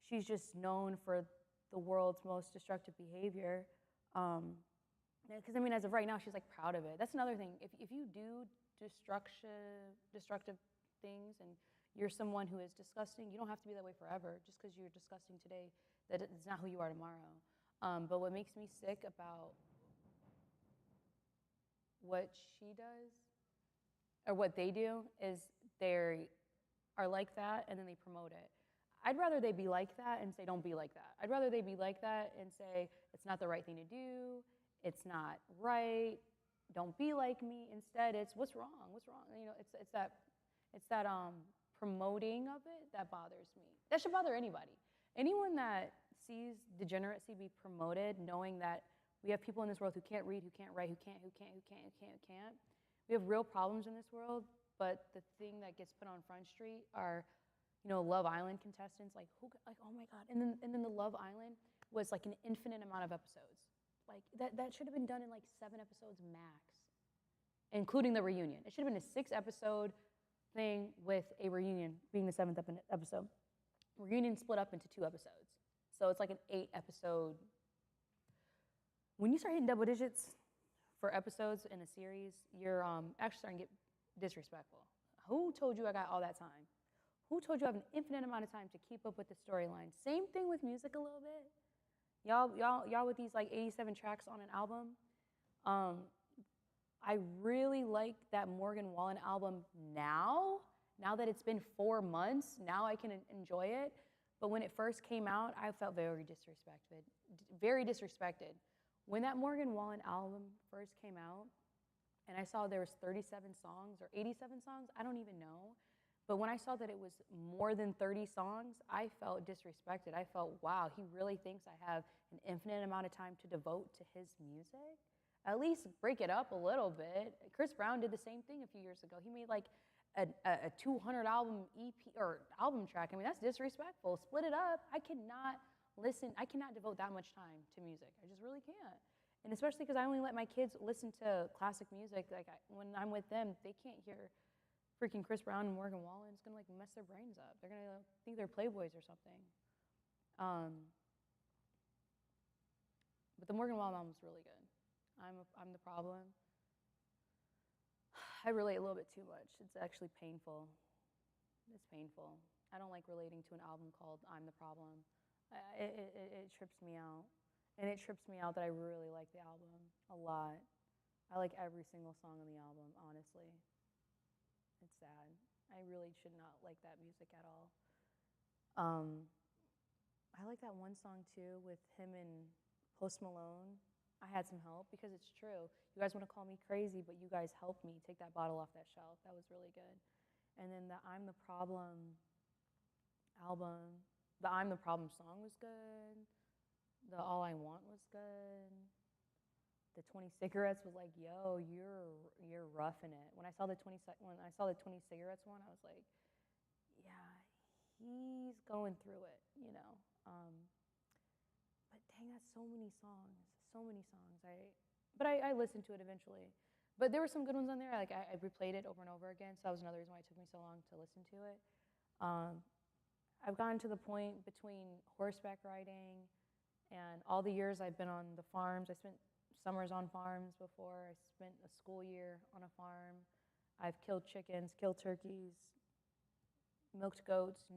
she's just known for the world's most destructive behavior. Because, I mean, as of right now, she's like proud of it. That's another thing. If you do destructive things and you're someone who is disgusting, you don't have to be that way forever. Just because you're disgusting today, that is not who you are tomorrow. But what makes me sick about what she does, or what they do, is they are like that and then they promote it. I'd rather they be like that and say, don't be like that. I'd rather they be like that and say, it's not the right thing to do, it's not right, don't be like me. Instead, it's what's wrong? What's wrong? It's that promoting of it that bothers me. That should bother anybody. Anyone that sees degeneracy be promoted, knowing that we have people in this world who can't read, who can't write, who can't. We have real problems in this world, but the thing that gets put on Front Street are, Love Island contestants. Like, oh my God. And then the Love Island was like an infinite amount of episodes. Like, that should have been done in like 7 episodes max, including the reunion. It should have been a 6-episode thing with a reunion being the 7th episode. Reunion split up into 2 episodes. So it's like an 8-episode. When you start hitting double digits for episodes in a series, you're actually starting to get disrespectful. Who told you I got all that time? Who told you I have an infinite amount of time to keep up with the storyline? Same thing with music a little bit. Y'all with these like 87 tracks on an album. I really like that Morgan Wallen album now that it's been 4 months, now I can enjoy it. But when it first came out, I felt very disrespected. When that Morgan Wallen album first came out, and I saw there was 37 songs or 87 songs, I don't even know. But when I saw that it was more than 30 songs, I felt disrespected. I felt, wow, he really thinks I have an infinite amount of time to devote to his music? At least break it up a little bit. Chris Brown did the same thing a few years ago. He made like a 200 album EP or album track. I mean, that's disrespectful. Split it up. I cannot devote that much time to music. I just really can't. And especially because I only let my kids listen to classic music. Like when I'm with them, they can't hear freaking Chris Brown and Morgan Wallen is gonna like mess their brains up. They're gonna think they're playboys or something. But the Morgan Wallen album was really good. I'm the problem. I relate a little bit too much. It's actually painful. It's painful. I don't like relating to an album called I'm the Problem. It trips me out. And it trips me out that I really like the album a lot. I like every single song on the album, honestly. It's sad. I really should not like that music at all. I like that one song too with him and Post Malone. I had some help because it's true. You guys want to call me crazy, but you guys helped me take that bottle off that shelf. That was really good. And then the I'm the Problem album, the I'm the Problem song was good. The All I Want was good. The 20 Cigarettes was like, yo, you're roughing it. When I saw the 20 Cigarettes one, I was like, yeah, he's going through it, you know. But dang, that's so many songs. But I listened to it eventually. But there were some good ones on there. Like I replayed it over and over again, so that was another reason why it took me so long to listen to it. I've gotten to the point between horseback riding and all the years I've been on the farms. I spent summers on farms before. I spent a school year on a farm. I've killed chickens, killed turkeys, milked goats,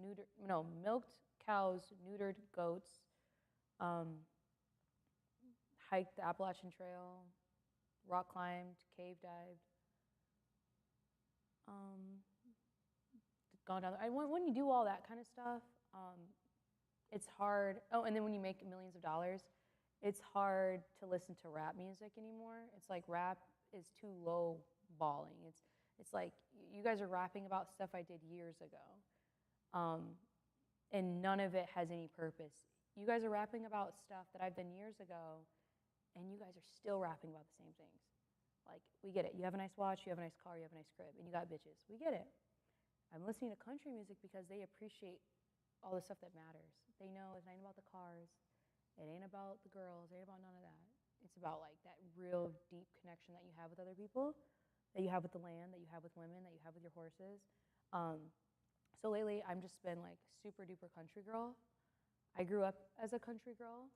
milked cows, neutered goats, hiked the Appalachian Trail, rock climbed, cave dived, gone down. When you do all that kind of stuff, it's hard. Oh, and then when you make millions of dollars, it's hard to listen to rap music anymore. It's like rap is too low balling. It's like you guys are rapping about stuff I did years ago, and none of it has any purpose. You guys are rapping about stuff that I've done years ago, and you guys are still rapping about the same things. Like, we get it. You have a nice watch, you have a nice car, you have a nice crib, and you got bitches. We get it. I'm listening to country music because they appreciate all the stuff that matters. They know it ain't about the cars. It ain't about the girls. It ain't about none of that. It's about like that real deep connection that you have with other people, that you have with the land, that you have with women, that you have with your horses. So lately, I've just been like super duper country girl. I grew up as a country girl,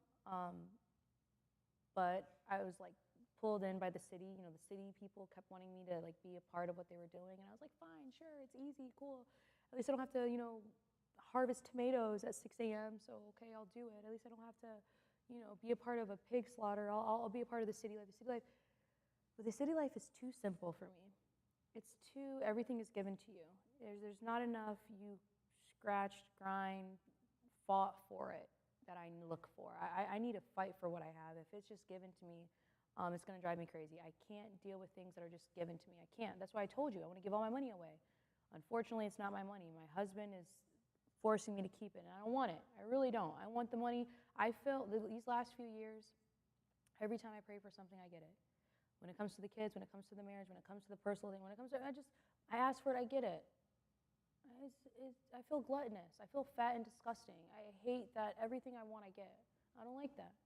but I was like pulled in by the city. You know, the city people kept wanting me to like be a part of what they were doing, and I was like, fine, sure, it's easy, cool. At least I don't have to, harvest tomatoes at 6 a.m. So okay, I'll do it. At least I don't have to, be a part of a pig slaughter. I'll be a part of the city life. But the city life is too simple for me. It's too, everything is given to you. There's not enough you scratched, grind, fought for it that I look for. I need to fight for what I have. If it's just given to me, it's going to drive me crazy. I can't deal with things that are just given to me. I can't. That's why I told you I want to give all my money away. Unfortunately, it's not my money. My husband is forcing me to keep it, and I don't want it. I really don't. I want the money. I feel these last few years, every time I pray for something, I get it. When it comes to the kids, when it comes to the marriage, when it comes to the personal thing, when it comes to, I ask for it, I get it. I feel gluttonous. I feel fat and disgusting. I hate that everything I want, I get. I don't like that.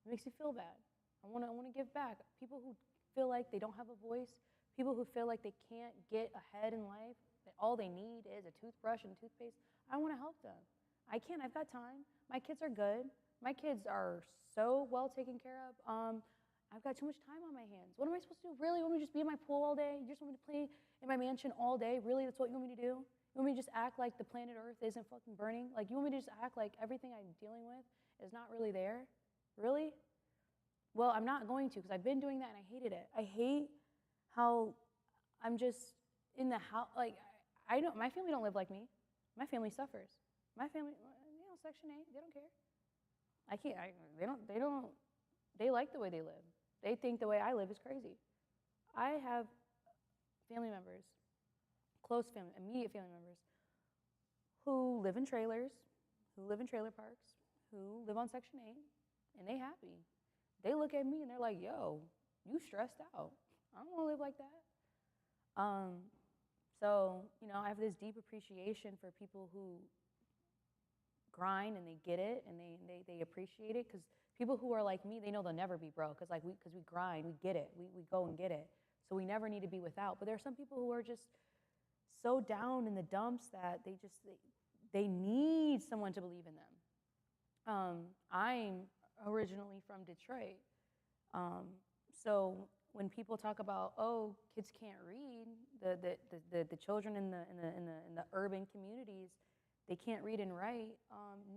It makes me feel bad. I want to give back. People who feel like they don't have a voice, people who feel like they can't get ahead in life, that all they need is a toothbrush and toothpaste, I want to help them. I can't. I've got time. My kids are good. My kids are so well taken care of. I've got too much time on my hands. What am I supposed to do? Really? You want me to just be in my pool all day? You just want me to play in my mansion all day? Really? That's what you want me to do? You want me to just act like the planet Earth isn't fucking burning? Like, you want me to just act like everything I'm dealing with is not really there? Really? Well, I'm not going to, because I've been doing that and I hated it. I hate how I'm just in the house. Like, I don't. My family don't live like me. My family suffers. My family, Section 8, they don't care. I can't. They don't. They like the way they live. They think the way I live is crazy. I have family members, close family, immediate family members, who live in trailers, who live in trailer parks, who live on Section 8, and they happy. They look at me and they're like, yo, you stressed out. I don't want to live like that. So, I have this deep appreciation for people who grind and they get it and they appreciate it, because people who are like me, they know they'll never be broke, because we grind, we get it, we go and get it. So we never need to be without. But there are some people who are just so down in the dumps that they need someone to believe in them. I'm originally from Detroit, so when people talk about, oh, kids can't read, the children in the urban communities, they can't read and write.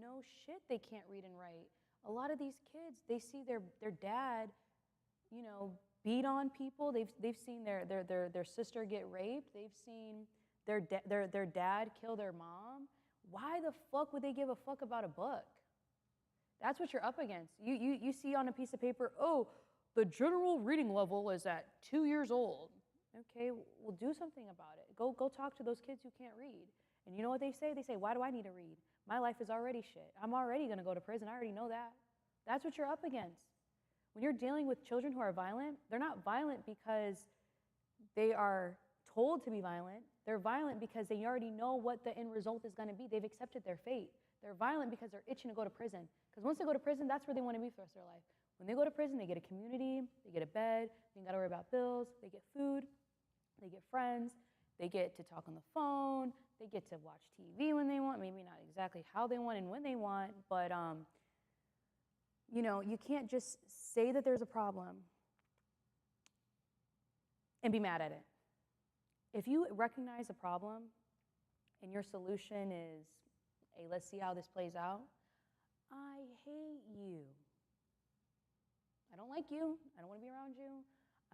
No shit, they can't read and write. A lot of these kids, they see their dad, beat on people. They've seen their sister get raped. They've seen their dad kill their mom. Why the fuck would they give a fuck about a book? That's what you're up against. You see on a piece of paper, oh, the general reading level is at 2 years old. Okay, well, do something about it. Go talk to those kids who can't read. And you know what they say? They say, why do I need to read? My life is already shit. I'm already going to go to prison. I already know that. That's what you're up against. When you're dealing with children who are violent, they're not violent because they are told to be violent. They're violent because they already know what the end result is going to be. They've accepted their fate. They're violent because they're itching to go to prison. Because once they go to prison, that's where they want to be for the rest of their life. When they go to prison, they get a community, they get a bed, they ain't got to worry about bills, they get food, they get friends, they get to talk on the phone, they get to watch TV when they want, maybe not exactly how they want and when they want, but you can't just say that there's a problem and be mad at it. If you recognize a problem and your solution is, hey, let's see how this plays out, I hate you. I don't like you. I don't want to be around you.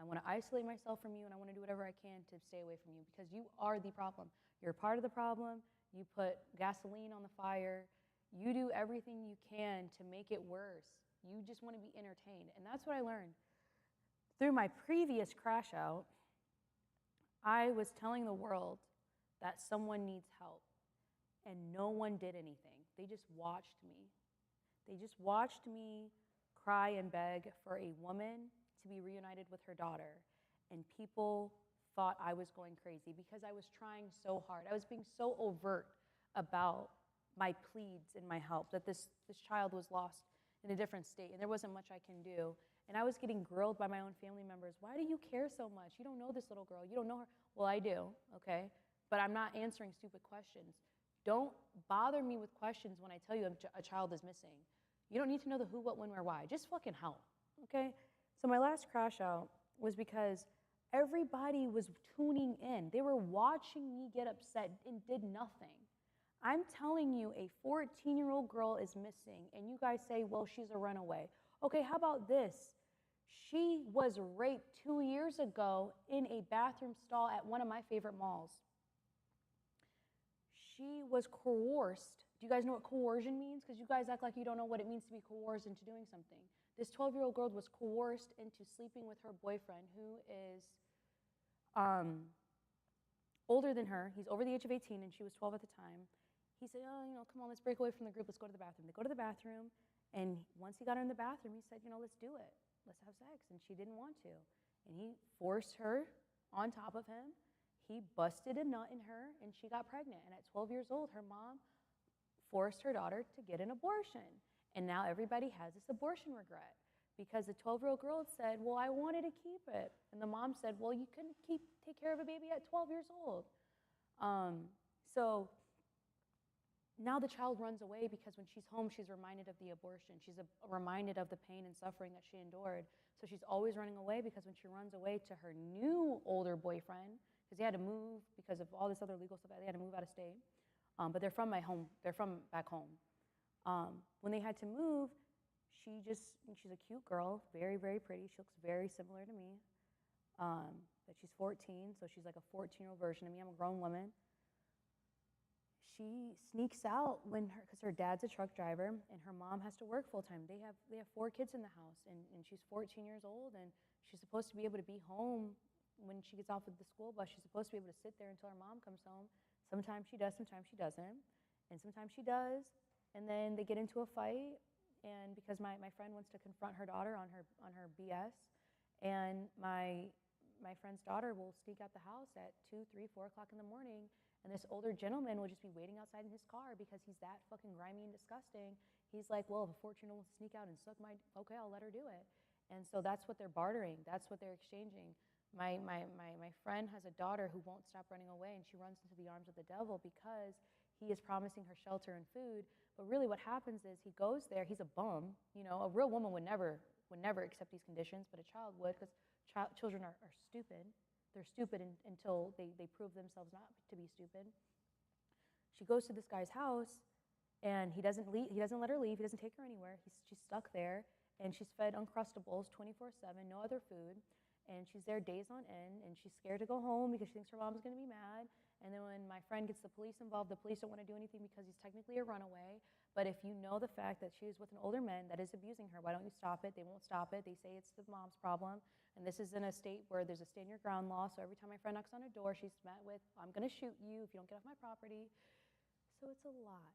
I want to isolate myself from you, and I want to do whatever I can to stay away from you because you are the problem. You're part of the problem. You put gasoline on the fire. You do everything you can to make it worse. You just want to be entertained, and that's what I learned. Through my previous crash out, I was telling the world that someone needs help, and no one did anything. They just watched me. They just watched me cry and beg for a woman to be reunited with her daughter, and people thought I was going crazy because I was trying so hard. I was being so overt about my pleads and my help that this child was lost in a different state, and there wasn't much I can do. And I was getting grilled by my own family members. Why do you care so much? You don't know this little girl. You don't know her. Well, I do, okay? But I'm not answering stupid questions. Don't bother me with questions when I tell you a child is missing. You don't need to know the who, what, when, where, why. Just fucking help, okay? So my last crash out was because everybody was tuning in. They were watching me get upset and did nothing. I'm telling you a 14-year-old girl is missing, and you guys say, well, she's a runaway. Okay, how about this? She was raped 2 years ago in a bathroom stall at one of my favorite malls. She was coerced. Do you guys know what coercion means? Because you guys act like you don't know what it means to be coerced into doing something. This 12-year-old girl was coerced into sleeping with her boyfriend, who is older than her. He's over the age of 18, and she was 12 at the time. He said, oh, come on, let's break away from the group. Let's go to the bathroom. They go to the bathroom, and once he got her in the bathroom, he said, let's do it. Let's have sex. And she didn't want to. And he forced her on top of him. He busted a nut in her, and she got pregnant. And at 12 years old, her mom forced her daughter to get an abortion. And now everybody has this abortion regret because the 12-year-old girl said, well, I wanted to keep it. And the mom said, well, you couldn't take care of a baby at 12 years old. So now the child runs away because when she's home, she's reminded of the abortion. She's reminded of the pain and suffering that she endured. So she's always running away because when she runs away to her new older boyfriend, because they had to move because of all this other legal stuff, they had to move out of state. But they're from my home. They're from back home. When they had to move, she's a cute girl, very, very pretty. She looks very similar to me. But she's 14, so she's like a 14-year-old version of me. I'm a grown woman. She sneaks out because her dad's a truck driver and her mom has to work full time. They have 4 kids in the house, and she's 14 years old, and she's supposed to be able to be home when she gets off of the school bus. She's supposed to be able to sit there until her mom comes home. Sometimes she does, sometimes she doesn't, and sometimes she does, and then they get into a fight, and because my friend wants to confront her daughter on her BS, and my friend's daughter will sneak out the house at 2, 3, 4 o'clock in the morning. And this older gentleman will just be waiting outside in his car because he's that fucking grimy and disgusting. He's like, well, if a 14-year-old wants to sneak out and suck okay, I'll let her do it. And so that's what they're bartering. That's what they're exchanging. My friend has a daughter who won't stop running away, and she runs into the arms of the devil because he is promising her shelter and food. But really what happens is he goes there, he's a bum. You know, a real woman would never accept these conditions, but a child would, because children are stupid. They're stupid until they prove themselves not to be stupid. She goes to this guy's house, and he doesn't let her leave. He doesn't take her anywhere. She's stuck there, and she's fed Uncrustables 24/7, no other food. And she's there days on end, and she's scared to go home because she thinks her mom's going to be mad. And then when my friend gets the police involved, the police don't want to do anything because he's technically a runaway. But if you know the fact that she is with an older man that is abusing her, why don't you stop it? They won't stop it. They say it's the mom's problem. And this is in a state where there's a stand your ground law. So every time my friend knocks on a door, she's met with, I'm going to shoot you if you don't get off my property. So it's a lot.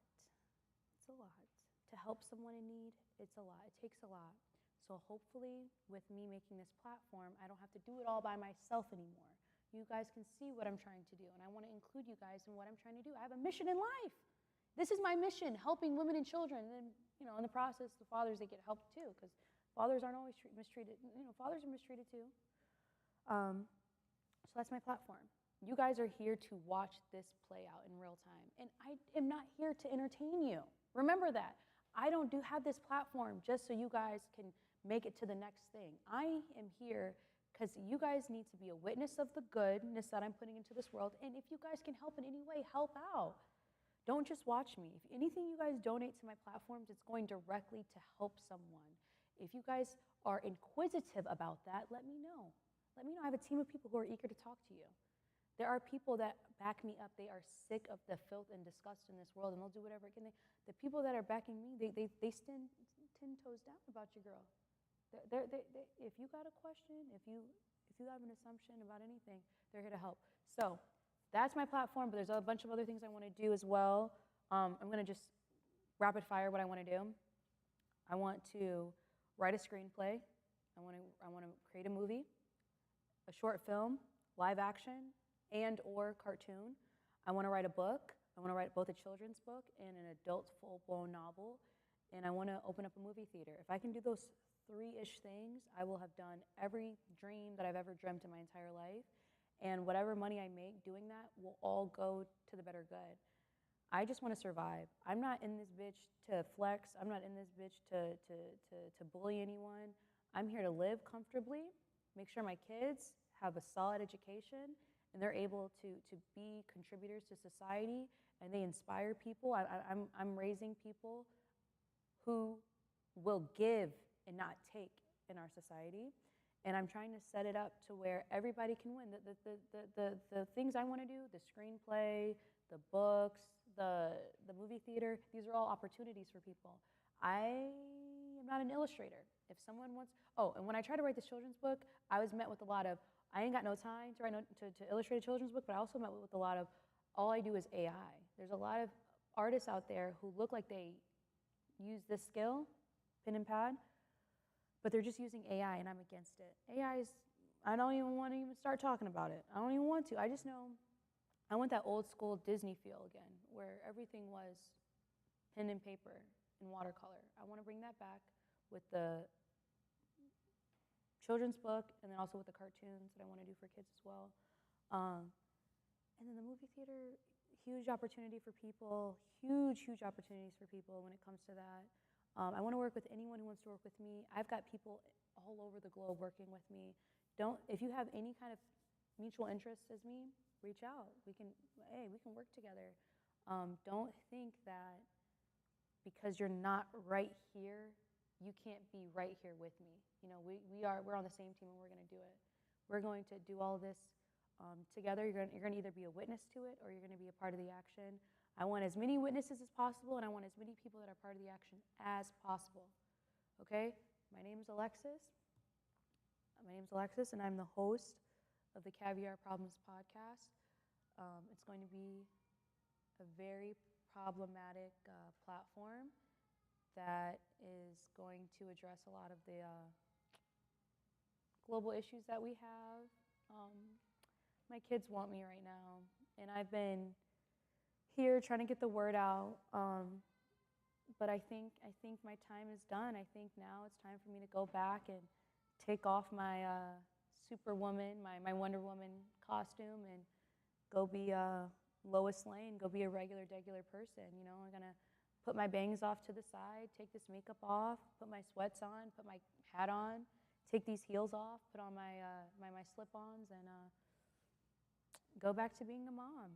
It's a lot. To help someone in need, it's a lot. It takes a lot. So hopefully, with me making this platform, I don't have to do it all by myself anymore. You guys can see what I'm trying to do, and I want to include you guys in what I'm trying to do. I have a mission in life. This is my mission, helping women and children. And then, you know, in the process, the fathers, they get helped too, because fathers aren't always mistreated. You know, fathers are mistreated too. So that's my platform. You guys are here to watch this play out in real time, and I am not here to entertain you. Remember that. I don't have this platform just so you guys can make it to the next thing. I am here because you guys need to be a witness of the goodness that I'm putting into this world, and if you guys can help in any way, help out. Don't just watch me. If anything you guys donate to my platforms, it's going directly to help someone. If you guys are inquisitive about that, let me know. Let me know. I have a team of people who are eager to talk to you. There are people that back me up. They are sick of the filth and disgust in this world, and they'll do whatever it can. The people that are backing me, they stand 10 toes down about your girl. If you got a question, if you have an assumption about anything, they're here to help. So that's my platform, but there's a bunch of other things I want to do as well. I'm going to just rapid fire what I want to do. I want to write a screenplay. I want to create a movie, a short film, live action, and or cartoon. I want to write a book. I want to write both a children's book and an adult full-blown novel. And I want to open up a movie theater. If I can do those 3-ish things, I will have done every dream that I've ever dreamt in my entire life. And whatever money I make doing that will all go to the better good. I just want to survive. I'm not in this bitch to flex. I'm not in this bitch to bully anyone. I'm here to live comfortably, make sure my kids have a solid education, and they're able to be contributors to society, and they inspire people. I'm raising people who will give and not take in our society, and I'm trying to set it up to where everybody can win. The things I want to do, the screenplay, the books, the movie theater, these are all opportunities for people. I am not an illustrator. If someone wants, and when I tried to write this children's book, I was met with a lot of, I ain't got no time to illustrate a children's book, but I also met with a lot of, all I do is AI. There's a lot of artists out there who look like they use this skill, pen and pad, but they're just using AI, and I'm against it. AI is, I don't even want to even start talking about it. I don't even want to. I just know I want that old school Disney feel again, where everything was pen and paper and watercolor. I want to bring that back with the children's book, and then also with the cartoons that I want to do for kids as well. And then the movie theater, huge opportunity for people, huge opportunities for people when it comes to that. I want to work with anyone who wants to work with me. I've got people all over the globe working with me. If you have any kind of mutual interest as me, reach out. We can work together. Don't think that because you're not right here, you can't be right here with me. You know, we're on the same team, and we're going to do it. We're going to do all this together. You're going to either be a witness to it, or you're going to be a part of the action. I want as many witnesses as possible, and I want as many people that are part of the action as possible. Okay? My name is Alexis. And I'm the host of the Caviar Problems podcast. It's going to be a very problematic platform that is going to address a lot of the global issues that we have. My kids want me right now, and I've been here trying to get the word out, but I think my time is done. I think now it's time for me to go back and take off my Superwoman, my Wonder Woman costume, and go be Lois Lane, go be a regular, degular person. You know, I'm gonna put my bangs off to the side, take this makeup off, put my sweats on, put my hat on, take these heels off, put on my slip-ons, and go back to being a mom.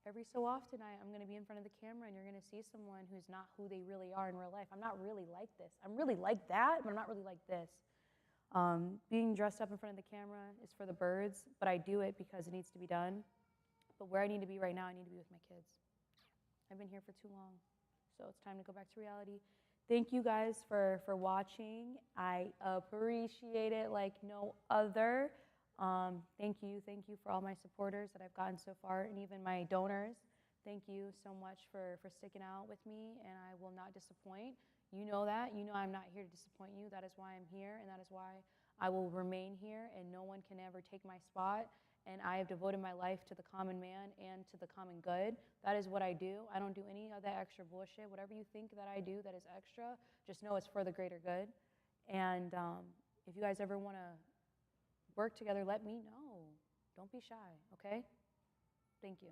Every so often, I'm going to be in front of the camera, and you're going to see someone who's not who they really are in real life. I'm not really like this. I'm really like that, but I'm not really like this. Being dressed up in front of the camera is for the birds, but I do it because it needs to be done. But where I need to be right now, I need to be with my kids. I've been here for too long, so it's time to go back to reality. Thank you guys for watching. I appreciate it like no other. Thank you for all my supporters that I've gotten so far, and even my donors. Thank you so much for sticking out with me, and I will not disappoint. You know that. You know I'm not here to disappoint you. That is why I'm here, and that is why I will remain here, and no one can ever take my spot. And I have devoted my life to the common man and to the common good. That is what I do. I don't do any of that extra bullshit. Whatever you think that I do that is extra, just know it's for the greater good. And if you guys ever want to work together, let me know. Don't be shy, okay? Thank you.